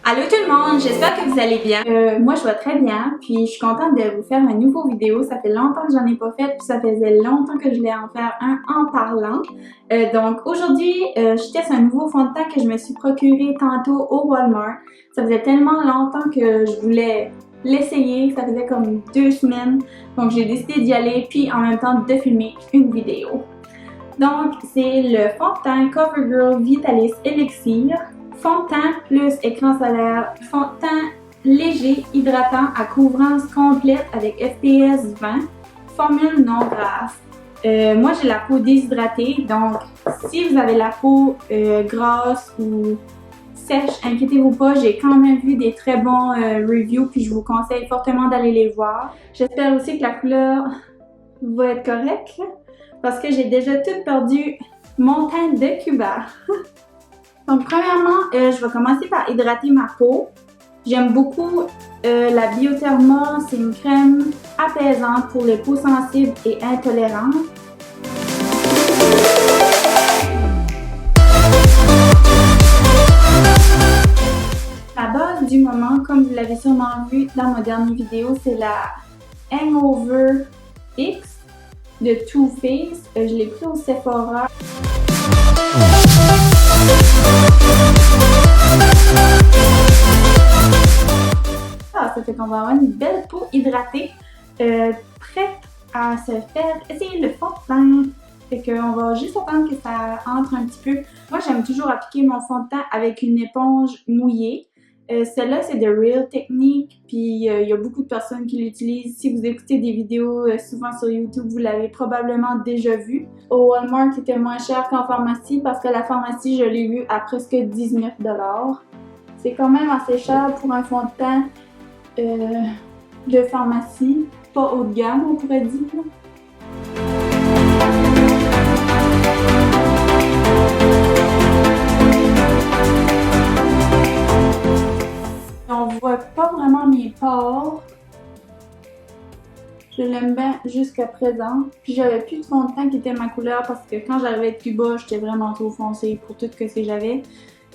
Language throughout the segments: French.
Allô tout le monde, j'espère que vous allez bien. Moi je vais très bien, puis je suis contente de vous faire une nouvelle vidéo. Ça fait longtemps que j'en ai pas fait, puis ça faisait longtemps que je voulais en faire un en parlant. Donc aujourd'hui, je teste un nouveau fond de teint que je me suis procuré tantôt au Walmart. Ça faisait tellement longtemps que je voulais l'essayer, ça faisait comme 2 semaines. Donc j'ai décidé d'y aller, puis en même temps de filmer une vidéo. Donc c'est le fond de teint CoverGirl Vitalis Elixir. Fond de teint plus écran solaire, fond de teint léger, hydratant à couvrance complète avec FPS 20, formule non grasse. Moi j'ai la peau déshydratée, donc si vous avez la peau grasse ou sèche, inquiétez-vous pas, j'ai quand même vu des très bons reviews, puis je vous conseille fortement d'aller les voir. J'espère aussi que la couleur va être correcte, parce que j'ai déjà tout perdu mon teint de Cuba. Donc premièrement, je vais commencer par hydrater ma peau. J'aime beaucoup la Biotherma, c'est une crème apaisante pour les peaux sensibles et intolérantes. La base du moment, comme vous l'avez sûrement vu dans ma dernière vidéo, c'est la Hangover X de Too Faced. Je l'ai pris au Sephora. Ça fait qu'on va avoir une belle peau hydratée, prête à se faire essayer le fond de teint. Fait qu'on va juste attendre que ça entre un petit peu. Moi, j'aime toujours appliquer mon fond de teint avec une éponge mouillée. Celle-là, c'est de Real Technique, puis il y a beaucoup de personnes qui l'utilisent. Si vous écoutez des vidéos souvent sur YouTube, vous l'avez probablement déjà vu. Au Walmart, c'était moins cher qu'en pharmacie parce que la pharmacie, je l'ai vu à presque 19 $. C'est quand même assez cher pour un fond de teint de pharmacie, pas haut de gamme, on pourrait dire. On voit pas vraiment mes pores. Je l'aime bien jusqu'à présent. Puis j'avais plus de fond de teint qui était ma couleur parce que quand j'arrivais de Cuba, j'étais vraiment trop foncée pour tout ce que j'avais.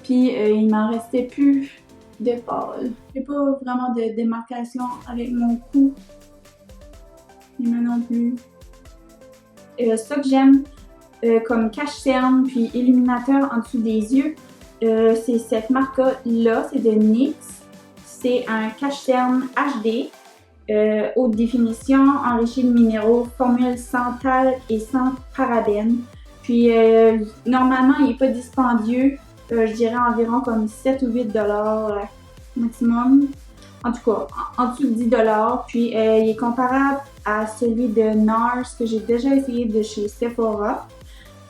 Puis il m'en restait plus de pâle. J'ai pas vraiment de démarcation avec mon cou. Et moi non plus. Ça que j'aime comme cache-cerne puis illuminateur en dessous des yeux, c'est cette marque-là, c'est de NYX. C'est un cache-cerne HD, haute définition, enrichi de minéraux, formule sans talc et sans parabènes. Puis normalement, il n'est pas dispendieux. Je dirais environ comme 7 ou 8 $ maximum. En tout cas, en dessous de 10 $. Puis il est comparable à celui de NARS que j'ai déjà essayé de chez Sephora.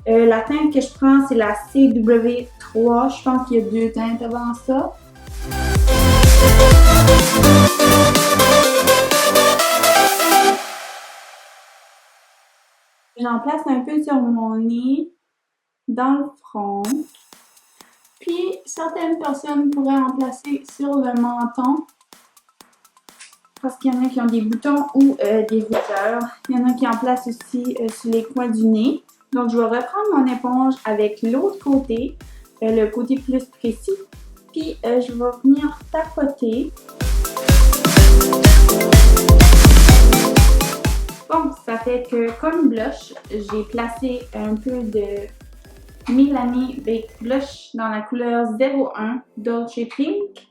La teinte que je prends, c'est la CW3. Je pense qu'il y a 2 teintes avant ça. J'en place un peu sur mon nez, dans le front. Puis, certaines personnes pourraient en placer sur le menton. Parce qu'il y en a qui ont des boutons ou des rougeurs. Il y en a qui en placent aussi sur les coins du nez. Donc, je vais reprendre mon éponge avec l'autre côté, le côté plus précis. Puis, je vais venir tapoter. Donc, ça fait que comme blush, j'ai placé un peu de Milani Baked Blush dans la couleur 01 Dolce Pink.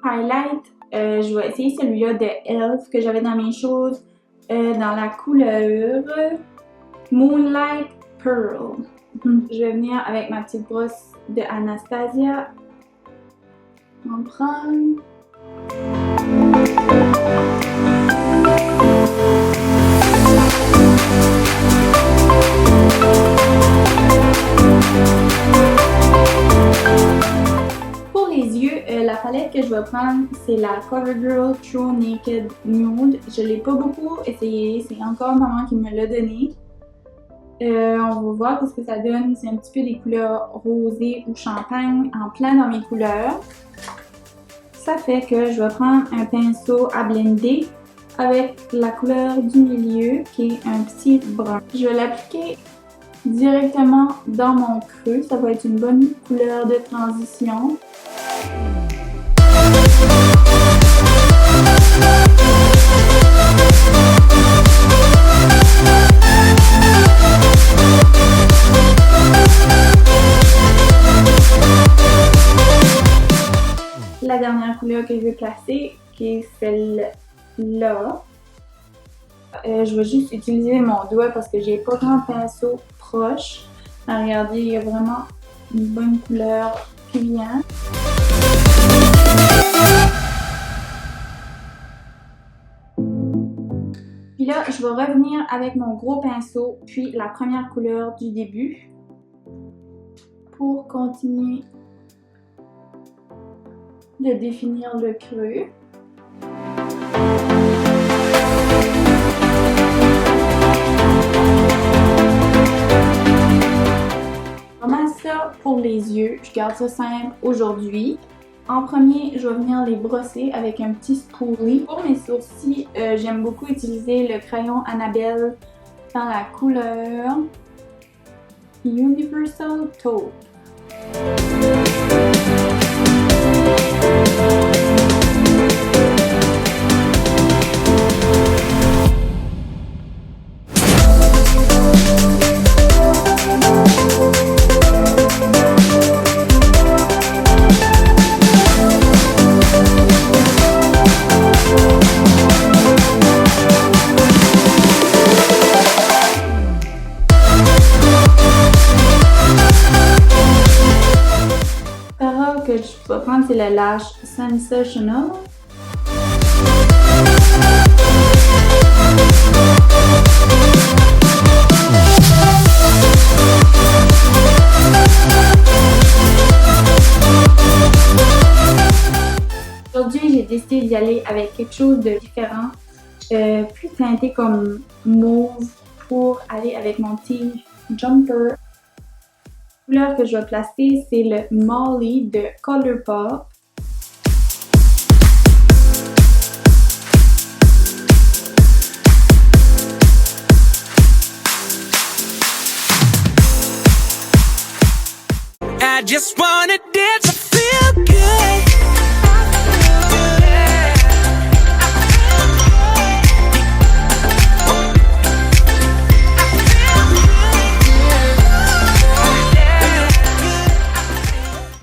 Highlight, je vais essayer celui-là de e.l.f. que j'avais dans mes choses dans la couleur Moonlight Pearl. Je vais venir avec ma petite brosse de Anastasia. On prend. Pour les yeux, la palette que je vais prendre, c'est la CoverGirl True Naked Nude. Je ne l'ai pas beaucoup essayé, c'est encore maman qui me l'a donné. On va voir ce que ça donne. C'est un petit peu des couleurs rosées ou champagne en plein dans mes couleurs. Ça fait que je vais prendre un pinceau à blender avec la couleur du milieu qui est un petit brun. Je vais l'appliquer directement dans mon creux. Ça va être une bonne couleur de transition. La dernière couleur que je vais placer, qui est celle-là. Je vais juste utiliser mon doigt parce que j'ai pas grand pinceau proche. Regardez, il y a vraiment une bonne couleur qui vient. Puis là, je vais revenir avec mon gros pinceau, puis la première couleur du début pour continuer de définir le creux. Vraiment ça pour les yeux, je garde ça simple aujourd'hui. En premier, je vais venir les brosser avec un petit spoolie. Pour mes sourcils, j'aime beaucoup utiliser le crayon Annabelle dans la couleur Universal Taupe. Que je vais prendre, c'est le lash Sensational. Aujourd'hui, j'ai décidé d'y aller avec quelque chose de différent, plus teinté comme mauve pour aller avec mon petit jumper. La couleur que je vais placer, c'est le Molly de Colourpop. I just wanna dance.